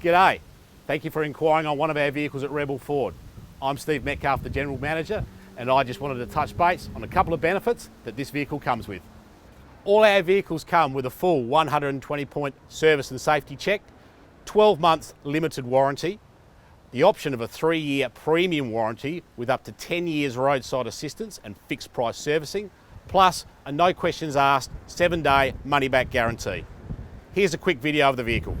G'day, thank you for inquiring on one of our vehicles at Rebel Ford. I'm Steve Metcalf, the General Manager, and I just wanted to touch base on a couple of benefits that this vehicle comes with. All our vehicles come with a full 120-point service and safety check, 12 months limited warranty, the option of a 3-year premium warranty with up to 10 years roadside assistance and fixed price servicing, plus a no questions asked 7-day money back guarantee. Here's a quick video of the vehicle.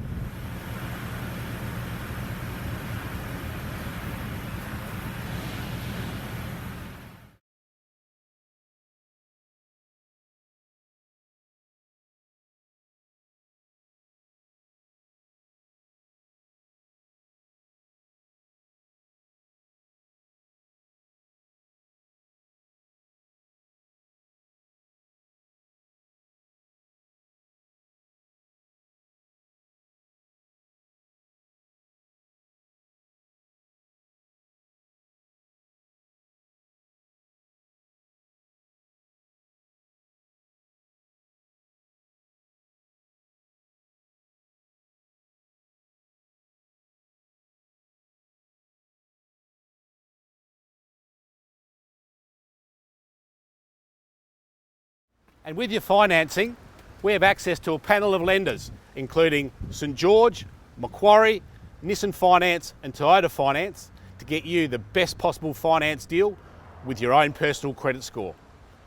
And with your financing, we have access to a panel of lenders, including St George, Macquarie, Nissan Finance and Toyota Finance, to get you the best possible finance deal with your own personal credit score.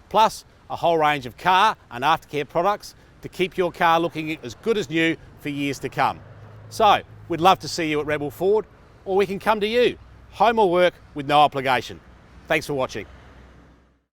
Plus, a whole range of car and aftercare products to keep your car looking as good as new for years to come. So, we'd love to see you at Rebel Ford, or we can come to you, home or work, with no obligation. Thanks for watching.